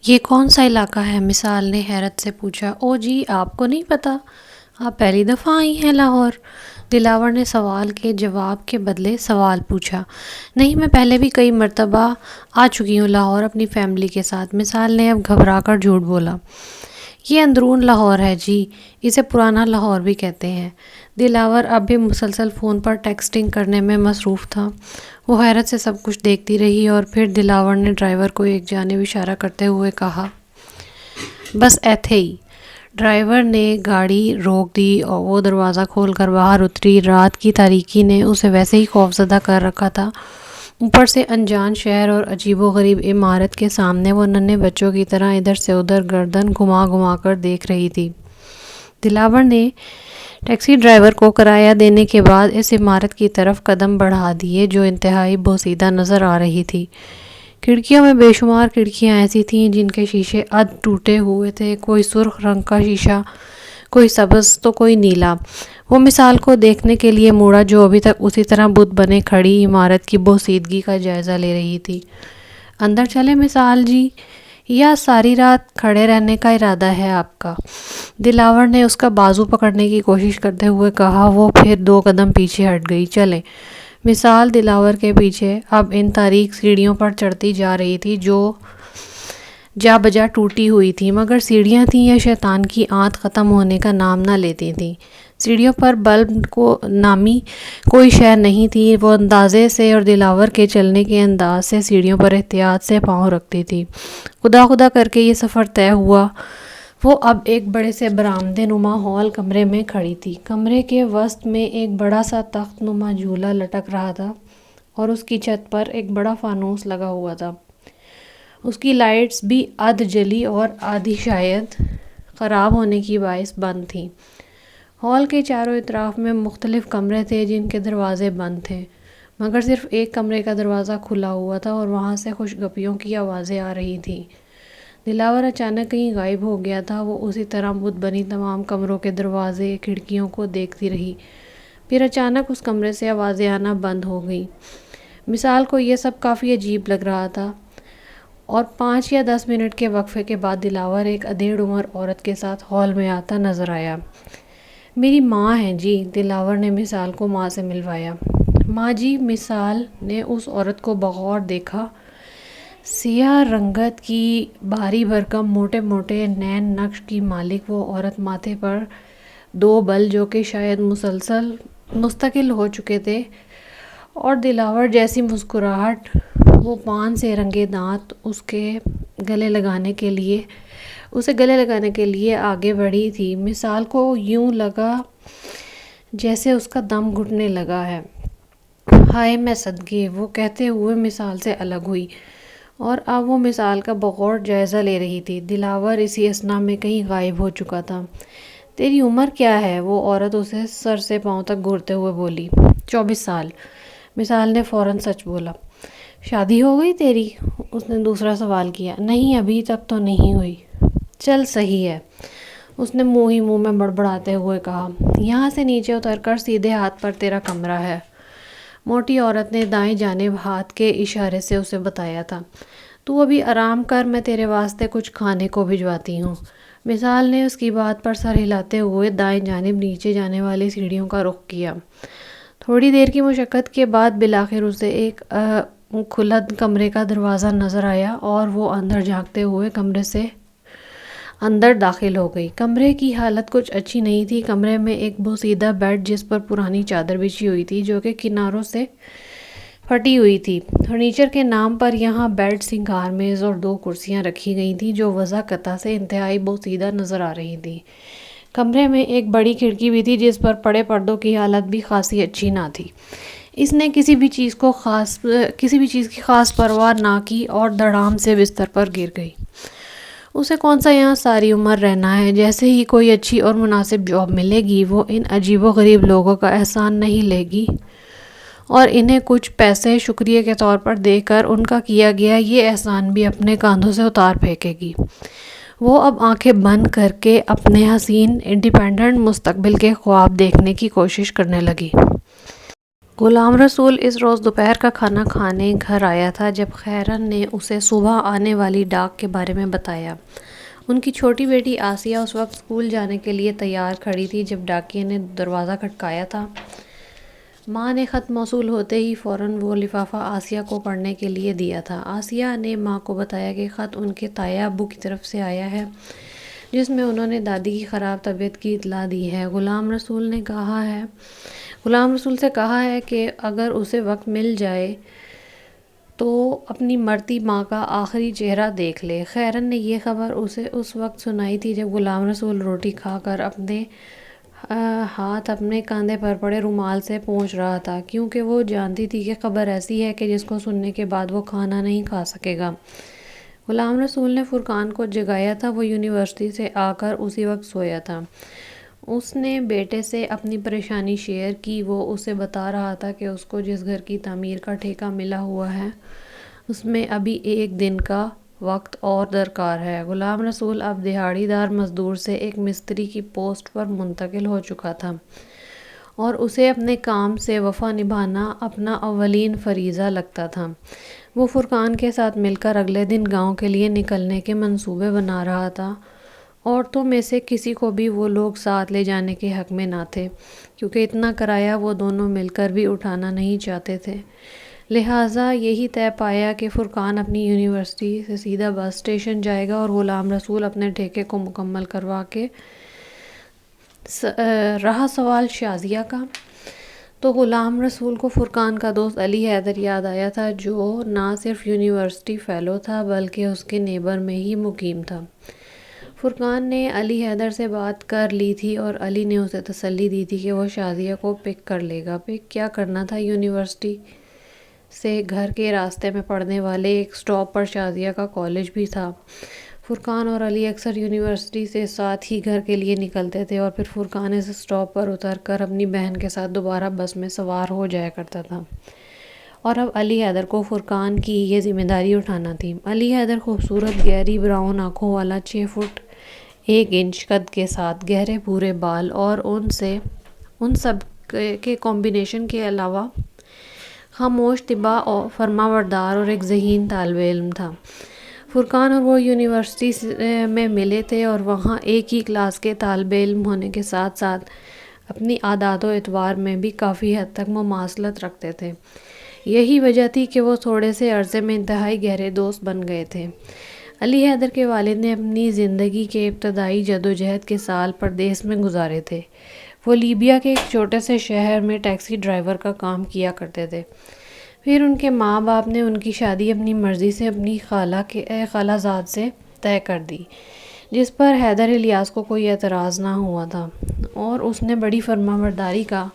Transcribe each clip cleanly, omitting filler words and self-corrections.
یہ کون سا علاقہ ہے؟ مثال نے حیرت سے پوچھا۔ او جی، آپ کو نہیں پتہ؟ آپ پہلی دفعہ آئی ہیں لاہور؟ دلاور نے سوال کے جواب کے بدلے سوال پوچھا۔ نہیں، میں پہلے بھی کئی مرتبہ آ چکی ہوں لاہور اپنی فیملی کے ساتھ، مثال نے اب گھبرا کر جھوٹ بولا۔ یہ اندرون لاہور ہے جی، اسے پرانا لاہور بھی کہتے ہیں۔ دلاور اب بھی مسلسل فون پر ٹیکسٹنگ کرنے میں مصروف تھا۔ وہ حیرت سے سب کچھ دیکھتی رہی اور پھر دلاور نے ڈرائیور کو ایک جانب اشارہ کرتے ہوئے کہا، بس ایتھے ہی۔ ڈرائیور نے گاڑی روک دی اور وہ دروازہ کھول کر باہر اتری۔ رات کی تاریکی نے اسے ویسے ہی خوفزدہ کر رکھا تھا، اوپر سے انجان شہر اور عجیب و غریب عمارت کے سامنے وہ ننھے بچوں کی طرح ادھر سے ادھر گردن گھما گھما کر دیکھ رہی تھی۔ دلاور نے ٹیکسی ڈرائیور کو کرایہ دینے کے بعد اس عمارت کی طرف قدم بڑھا دیے جو انتہائی بوسیدہ نظر آ رہی تھی۔ کھڑکیوں میں بے شمار کھڑکیاں ایسی تھیں جن کے شیشے ادھ ٹوٹے ہوئے تھے، کوئی سرخ رنگ کا شیشہ، کوئی سبز تو کوئی نیلا۔ وہ مثال کو دیکھنے کے لیے مڑا جو ابھی تک اسی طرح بت بنے کھڑی عمارت کی بوسیدگی کا جائزہ لے رہی تھی۔ اندر چلیں مثال جی، یا ساری رات کھڑے رہنے کا ارادہ ہے آپ کا؟ دلاور نے اس کا بازو پکڑنے کی کوشش کرتے ہوئے کہا۔ وہ پھر 2 قدم پیچھے ہٹ گئی۔ چلیں۔ مثال دلاور کے پیچھے اب ان تاریک سیڑھیوں پر چڑھتی جا رہی تھی جو جا بجا ٹوٹی ہوئی تھی، مگر سیڑھیاں تھیں یا شیطان کی آنت ختم ہونے کا نام نہ لیتی تھیں۔ سیڑھیوں پر بلب کو نامی کوئی شے نہیں تھی۔ وہ اندازے سے اور دلاور کے چلنے کے انداز سے سیڑھیوں پر احتیاط سے پاؤں رکھتی تھی۔ خدا خدا کر کے یہ سفر طے ہوا۔ وہ اب ایک بڑے سے برآمدے نما ہال کمرے میں کھڑی تھی۔ کمرے کے وسط میں ایک بڑا سا تخت نما جھولا لٹک رہا تھا اور اس کی چھت پر ایک بڑا فانوس لگا ہوا تھا۔ اس کی لائٹس بھی آدھ جلی اور آدھی شاید خراب ہونے کی باعث بند تھیں۔ ہال کے چاروں اطراف میں مختلف کمرے تھے جن کے دروازے بند تھے، مگر صرف ایک کمرے کا دروازہ کھلا ہوا تھا اور وہاں سے خوشگپیوں کی آوازیں آ رہی تھیں۔ دلاور اچانک کہیں غائب ہو گیا تھا۔ وہ اسی طرح بت بنی تمام کمروں کے دروازے کھڑکیوں کو دیکھتی رہی، پھر اچانک اس کمرے سے آوازیں آنا بند ہو گئیں۔ مثال کو یہ سب کافی عجیب لگ رہا تھا اور 5 یا 10 منٹ کے وقفے کے بعد دلاور ایک ادھیڑ عمر عورت کے ساتھ ہال میں آتا نظر آیا۔ میری ماں ہیں جی، دلاور نے مثال کو ماں سے ملوایا۔ ماں جی؟ مثال نے اس عورت کو بغور دیکھا۔ سیاہ رنگت کی بھاری بھرکم موٹے موٹے نین نقش کی مالک وہ عورت، ماتھے پر 2 بل جو کہ شاید مستقل ہو چکے تھے، اور دلاور جیسی مسکراہٹ، وہ پان سے رنگے دانت، اسے گلے لگانے کے لیے آگے بڑھی تھی۔ مثال کو یوں لگا جیسے اس کا دم گھٹنے لگا ہے۔ ہائے میں صدقے، وہ کہتے ہوئے مثال سے الگ ہوئی اور اب وہ مثال کا بغور جائزہ لے رہی تھی۔ دلاور اسی اثنا میں کہیں غائب ہو چکا تھا۔ تیری عمر کیا ہے؟ وہ عورت اسے سر سے پاؤں تک گھورتے ہوئے بولی۔ 24 سال۔ مثال نے فوراً سچ بولا۔ شادی ہو گئی تیری؟ اس نے دوسرا سوال کیا۔ نہیں، ابھی تک تو نہیں ہوئی۔ چل صحیح ہے، اس نے منہ ہی منہ میں بڑبڑاتے ہوئے کہا۔ یہاں سے نیچے اتر کر سیدھے ہاتھ پر تیرا کمرہ ہے، موٹی عورت نے دائیں جانب ہاتھ کے اشارے سے اسے بتایا تھا۔ تو ابھی آرام کر، میں تیرے واسطے کچھ کھانے کو بھجواتی ہوں۔ مثال نے اس کی بات پر سر ہلاتے ہوئے دائیں جانب نیچے جانے والی سیڑھیوں کا رخ کیا۔ تھوڑی دیر کی مشقت کے بعد بالآخر اسے ایک کھلا کمرے کا دروازہ نظر آیا اور وہ اندر جھانکتے ہوئے کمرے سے اندر داخل ہو گئی۔ کمرے کی حالت کچھ اچھی نہیں تھی۔ کمرے میں ایک بوسیدہ بیڈ جس پر پرانی چادر بچھی ہوئی تھی جو کہ کناروں سے پھٹی ہوئی تھی۔ فرنیچر کے نام پر یہاں بیڈ، سنگار میز اور 2 کرسیاں رکھی گئی تھیں جو وضاحت سے انتہائی بوسیدہ نظر آ رہی تھیں۔ کمرے میں ایک بڑی کھڑکی بھی تھی جس پر پڑے پردوں کی حالت بھی خاصی اچھی نہ تھی۔ اس نے کسی بھی چیز کی خاص پرواہ نہ کی اور دڑام سے بستر پر گر گئی۔ اسے کون سا یہاں ساری عمر رہنا ہے؟ جیسے ہی کوئی اچھی اور مناسب جاب ملے گی وہ ان عجیب و غریب لوگوں کا احسان نہیں لے گی اور انہیں کچھ پیسے شکریہ کے طور پر دے کر ان کا کیا گیا یہ احسان بھی اپنے کاندھوں سے اتار پھینکے گی۔ وہ اب آنکھیں بند کر کے اپنے حسین انڈیپینڈنٹ مستقبل کے خواب دیکھنے کی کوشش کرنے لگی۔ غلام رسول اس روز دوپہر کا کھانا کھانے گھر آیا تھا جب خیرن نے اسے صبح آنے والی ڈاک کے بارے میں بتایا۔ ان کی چھوٹی بیٹی آسیہ اس وقت اسکول جانے کے لیے تیار کھڑی تھی جب ڈاکیے نے دروازہ کھٹکایا تھا۔ ماں نے خط موصول ہوتے ہی فوراً وہ لفافہ آسیہ کو پڑھنے کے لیے دیا تھا۔ آسیہ نے ماں کو بتایا کہ خط ان کے تایا ابو کی طرف سے آیا ہے، جس میں انہوں نے دادی کی خراب طبیعت کی اطلاع دی ہے۔ غلام رسول سے کہا ہے کہ اگر اسے وقت مل جائے تو اپنی مرتی ماں کا آخری چہرہ دیکھ لے۔ خیرن نے یہ خبر اسے اس وقت سنائی تھی جب غلام رسول روٹی کھا کر اپنے ہاتھ اپنے کاندھے پر پڑے رومال سے پونچھ رہا تھا، کیونکہ وہ جانتی تھی کہ خبر ایسی ہے کہ جس کو سننے کے بعد وہ کھانا نہیں کھا سکے گا۔ غلام رسول نے فرقان کو جگایا تھا۔ وہ یونیورسٹی سے آ کر اسی وقت سویا تھا۔ اس نے بیٹے سے اپنی پریشانی شیئر کی۔ وہ اسے بتا رہا تھا کہ اس کو جس گھر کی تعمیر کا ٹھیکہ ملا ہوا ہے اس میں ابھی ایک دن کا وقت اور درکار ہے۔ غلام رسول اب دہاڑی دار مزدور سے ایک مستری کی پوسٹ پر منتقل ہو چکا تھا اور اسے اپنے کام سے وفا نبھانا اپنا اولین فریضہ لگتا تھا۔ وہ فرقان کے ساتھ مل کر اگلے دن گاؤں کے لیے نکلنے کے منصوبے بنا رہا تھا۔ عورتوں میں سے کسی کو بھی وہ لوگ ساتھ لے جانے کے حق میں نہ تھے، کیونکہ اتنا کرایہ وہ دونوں مل کر بھی اٹھانا نہیں چاہتے تھے۔ لہٰذا یہی طے پایا کہ فرقان اپنی یونیورسٹی سے سیدھا بس اسٹیشن جائے گا اور غلام رسول اپنے ٹھیکے کو مکمل کروا کے رہا سوال شازیہ کا، تو غلام رسول کو فرقان کا دوست علی حیدر یاد آیا تھا، جو نہ صرف یونیورسٹی فیلو تھا بلکہ اس کے نیبر میں ہی مقیم تھا۔ فرقان نے علی حیدر سے بات کر لی تھی اور علی نے اسے تسلی دی تھی کہ وہ شازیہ کو پک کر لے گا۔ پک کیا کرنا تھا؟ یونیورسٹی سے گھر کے راستے میں پڑنے والے ایک سٹاپ پر شازیہ کا کالج بھی تھا۔ فرقان اور علی اکثر یونیورسٹی سے ساتھ ہی گھر کے لیے نکلتے تھے اور پھر فرقان اس سٹاپ پر اتر کر اپنی بہن کے ساتھ دوبارہ بس میں سوار ہو جایا کرتا تھا، اور اب علی حیدر کو فرقان کی یہ ذمہ داری اٹھانا تھی۔ علی حیدر خوبصورت گہری براؤن آنکھوں والا، 6 فٹ 1 انچ قد کے ساتھ گہرے بھورے بال اور ان سب کے کمبینیشن کے علاوہ خاموش طبع، فرما بردار اور ایک ذہین طالب علم تھا۔ فرقان اور وہ یونیورسٹی میں ملے تھے اور وہاں ایک ہی کلاس کے طالب علم ہونے کے ساتھ ساتھ اپنی عادات و اطوار میں بھی کافی حد تک مماثلت رکھتے تھے۔ یہی وجہ تھی کہ وہ تھوڑے سے عرصے میں انتہائی گہرے دوست بن گئے تھے۔ علی حیدر کے والد نے اپنی زندگی کے ابتدائی جدوجہد کے سال پردیس میں گزارے تھے۔ وہ لیبیا کے ایک چھوٹے سے شہر میں ٹیکسی ڈرائیور کا کام کیا کرتے تھے۔ پھر ان کے ماں باپ نے ان کی شادی اپنی مرضی سے اپنی خالہ زاد سے طے کر دی، جس پر حیدر الیاس کو کوئی اعتراض نہ ہوا تھا، اور اس نے بڑی فرما برداری کا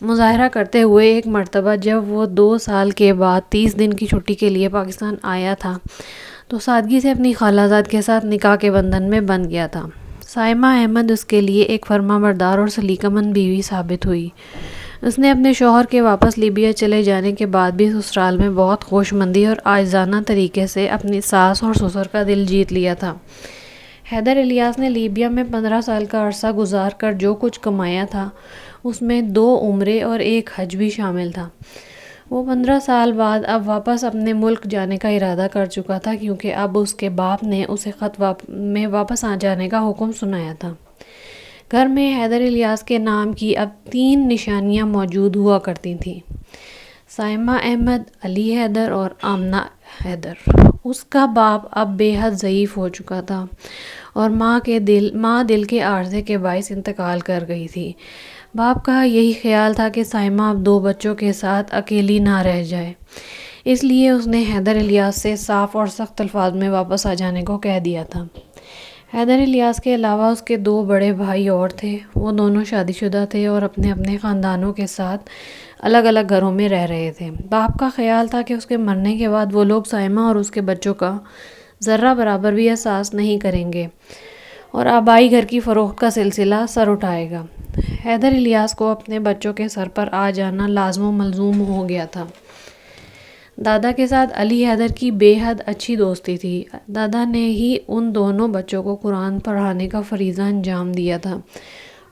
مظاہرہ کرتے ہوئے ایک مرتبہ جب وہ 2 سال کے بعد 30 دن کی چھٹی کے لیے پاکستان آیا تھا تو سادگی سے اپنی خالہ زاد کے ساتھ نکاح کے بندھن میں بندھ گیا تھا۔ سائمہ احمد اس کے لیے ایک فرما بردار اور سلیقہ مند بیوی ثابت ہوئی۔ اس نے اپنے شوہر کے واپس لیبیا چلے جانے کے بعد بھی سسرال میں بہت خوشمندی اور عاجزانہ طریقے سے اپنی ساس اور سسر کا دل جیت لیا تھا۔ حیدر الیاس نے لیبیا میں 15 سال کا عرصہ گزار کر جو کچھ کمایا تھا اس میں 2 عمرے اور 1 حج بھی شامل تھا۔ وہ 15 سال بعد اب واپس اپنے ملک جانے کا ارادہ کر چکا تھا، کیونکہ اب اس کے باپ نے اسے خط میں واپس آ جانے کا حکم سنایا تھا۔ گھر میں حیدر الیاس کے نام کی اب 3 نشانیاں موجود ہوا کرتی تھیں: سائمہ احمد، علی حیدر اور آمنہ حیدر۔ اس کا باپ اب بے حد ضعیف ہو چکا تھا اور ماں دل کے عارضے کے باعث انتقال کر گئی تھی۔ باپ کا یہی خیال تھا کہ سائمہ اب 2 بچوں کے ساتھ اکیلی نہ رہ جائے، اس لیے اس نے حیدر الیاس سے صاف اور سخت الفاظ میں واپس آ جانے کو کہہ دیا تھا۔ حیدر الیاس کے علاوہ اس کے 2 بڑے بھائی اور تھے۔ وہ دونوں شادی شدہ تھے اور اپنے اپنے خاندانوں کے ساتھ الگ الگ گھروں میں رہ رہے تھے۔ باپ کا خیال تھا کہ اس کے مرنے کے بعد وہ لوگ سائمہ اور اس کے بچوں کا ذرہ برابر بھی احساس نہیں کریں گے اور آبائی گھر کی فروخت کا سلسلہ سر اٹھائے گا۔ حیدر الیاس کو اپنے بچوں کے سر پر آ جانا لازم و ملزوم ہو گیا تھا۔ دادا کے ساتھ علی حیدر کی بے حد اچھی دوستی تھی۔ دادا نے ہی ان دونوں بچوں کو قرآن پڑھانے کا فریضہ انجام دیا تھا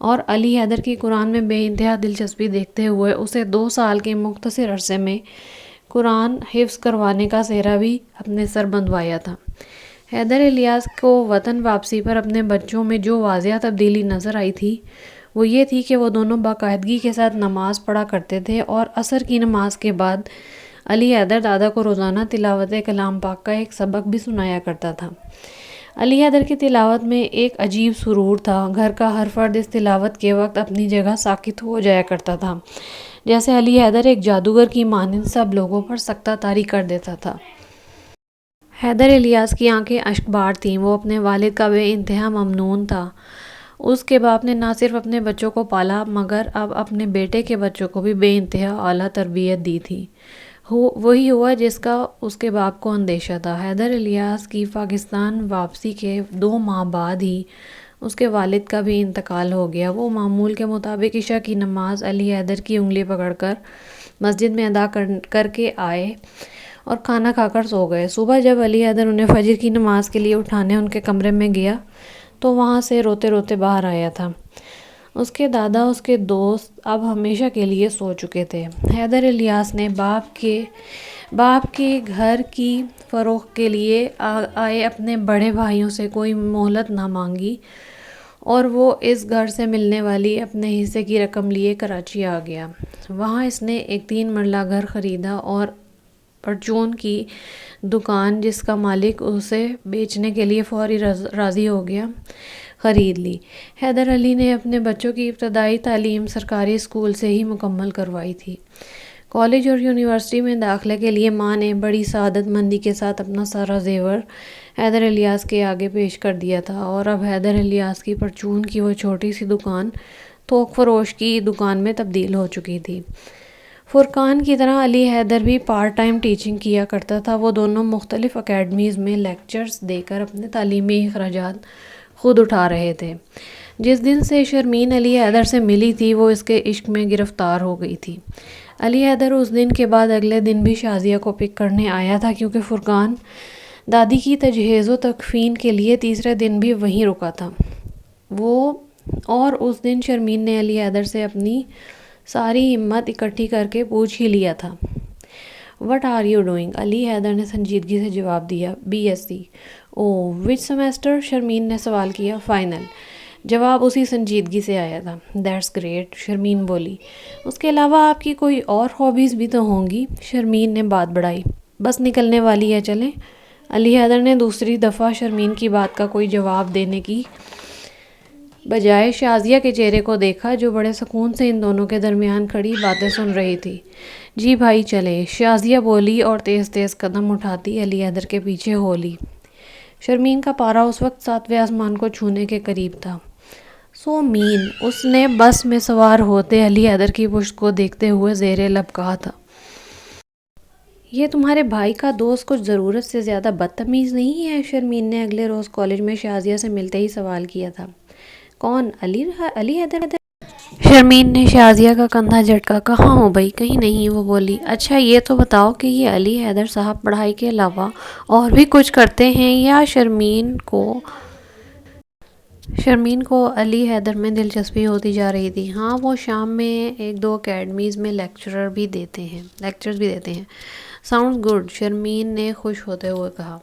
اور علی حیدر کی قرآن میں بے انتہا دلچسپی دیکھتے ہوئے اسے 2 سال کے مختصر عرصے میں قرآن حفظ کروانے کا سہرا بھی اپنے سر بندھوایا تھا۔ حیدر الیاس کو وطن واپسی پر اپنے بچوں میں جو واضح تبدیلی نظر آئی تھی وہ یہ تھی کہ وہ دونوں باقاعدگی کے ساتھ نماز پڑھا کرتے تھے، اور عصر کی نماز کے بعد علی حیدر دادا کو روزانہ تلاوت کلام پاک کا ایک سبق بھی سنایا کرتا تھا۔ علی حیدر کی تلاوت میں ایک عجیب سرور تھا۔ گھر کا ہر فرد اس تلاوت کے وقت اپنی جگہ ساکت ہو جایا کرتا تھا، جیسے علی حیدر ایک جادوگر کی مانند سب لوگوں پر سکتہ طاری کر دیتا تھا۔ حیدر الیاس کی آنکھیں اشک بار تھیں۔ وہ اپنے والد کا بے انتہا ممنون تھا۔ اس کے باپ نے نہ صرف اپنے بچوں کو پالا مگر اب اپنے بیٹے کے بچوں کو بھی بے انتہا اعلیٰ تربیت دی تھی۔ وہی ہوا جس کا اس کے باپ کو اندیشہ تھا۔ حیدر الیاس کی پاکستان واپسی کے 2 ماہ بعد ہی اس کے والد کا بھی انتقال ہو گیا۔ وہ معمول کے مطابق عشاء کی نماز علی حیدر کی انگلی پکڑ کر مسجد میں ادا کر کے آئے اور کھانا کھا کر سو گئے۔ صبح جب علی حیدر انہیں فجر کی نماز کے لیے اٹھانے ان کے کمرے میں گیا تو وہاں سے روتے روتے باہر آیا تھا۔ اس کے دادا، اس کے دوست اب ہمیشہ کے لیے سو چکے تھے۔ حیدر الیاس نے باپ کے گھر کی فروخت کے لیے آئے اپنے بڑے بھائیوں سے کوئی مہلت نہ مانگی اور وہ اس گھر سے ملنے والی اپنے حصے کی رقم لیے کراچی آ گیا۔ وہاں اس نے ایک 3 مرلہ گھر خریدا اور پرچون کی دکان، جس کا مالک اسے بیچنے کے لیے فوری راضی ہو گیا، خرید لی۔ حیدر علی نے اپنے بچوں کی ابتدائی تعلیم سرکاری اسکول سے ہی مکمل کروائی تھی۔ کالج اور یونیورسٹی میں داخلے کے لیے ماں نے بڑی سعادت مندی کے ساتھ اپنا سارا زیور حیدر الیاس کے آگے پیش کر دیا تھا، اور اب حیدر الیاس کی پرچون کی وہ چھوٹی سی دکان تھوک فروش کی دکان میں تبدیل ہو چکی تھی۔ فرقان کی طرح علی حیدر بھی پارٹ ٹائم ٹیچنگ کیا کرتا تھا۔ وہ دونوں مختلف اکیڈمیز میں لیکچرز دے کر اپنے تعلیمی اخراجات خود اٹھا رہے تھے۔ جس دن سے شرمین علی حیدر سے ملی تھی وہ اس کے عشق میں گرفتار ہو گئی تھی۔ علی حیدر اس دن کے بعد اگلے دن بھی شازیہ کو پک کرنے آیا تھا، کیونکہ فرقان دادی کی تجہیز و تکفین کے لیے تیسرے دن بھی وہیں رکا تھا۔ اور اس دن شرمین نے علی حیدر سے اپنی ساری ہمت اکٹھی کر کے پوچھ ہی لیا تھا۔ "What are you doing?" علی حیدر نے سنجیدگی سے جواب دیا۔ "BSc." "Oh, which semester?" Sharmeen نے سوال کیا۔ "Final." جواب اسی سنجیدگی سے آیا تھا۔ "That's great." شرمین بولی۔ "اس کے علاوہ آپ کی کوئی اور ہابیز بھی تو ہوں گی." شرمین نے بات بڑھائی۔ "بس نکلنے والی ہے، چلیں." علی حیدر نے دوسری دفعہ شرمین کی بات کا کوئی جواب دینے کی بجائے شازیہ کے چہرے کو دیکھا، جو بڑے سکون سے ان دونوں کے درمیان کھڑی باتیں سن رہی تھی۔ "جی بھائی چلیں." شازیہ بولی اور تیز تیز قدم اٹھاتی علی حیدر کے پیچھے ہو لی۔ شرمین کا پارا اس وقت 7ویں آسمان کو چھونے کے قریب تھا۔ "سو مین." اس نے بس میں سوار ہوتے علی حیدر کی پشت کو دیکھتے ہوئے زیر لب کہا تھا۔ "یہ تمہارے بھائی کا دوست کچھ ضرورت سے زیادہ بدتمیز نہیں ہے؟" شرمین نے اگلے روز کالج میں شازیہ سے ملتے ہی سوال کیا تھا۔ "کون؟ علی حیدر؟" شرمین نے شازیہ کا کندھا جھٹکا۔ "کہاں ہو بھائی؟" "کہیں نہیں." وہ بولی۔ "اچھا یہ تو بتاؤ کہ یہ علی حیدر صاحب پڑھائی کے علاوہ اور بھی کچھ کرتے ہیں یا شرمین کو علی حیدر میں دلچسپی ہوتی جا رہی تھی۔ "ہاں، وہ شام میں 1-2 اکیڈمیز میں لیکچرز بھی دیتے ہیں." "Sounds good." شرمین نے خوش ہوتے ہوئے کہا۔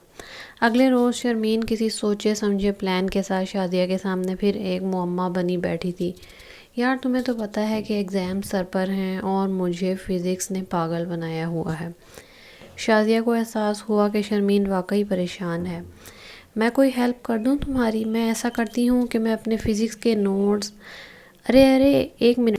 اگلے روز شرمین کسی سوچے سمجھے پلان کے ساتھ شازیہ کے سامنے پھر ایک معمہ بنی بیٹھی تھی۔ "یار تمہیں تو پتہ ہے کہ ایگزام سر پر ہیں اور مجھے فزکس نے پاگل بنایا ہوا ہے." شازیہ کو احساس ہوا کہ شرمین واقعی پریشان ہے۔ "میں کوئی ہیلپ کر دوں تمہاری؟ میں ایسا کرتی ہوں کہ میں اپنے فزکس کے نوٹس..." ارے ایک منٹ."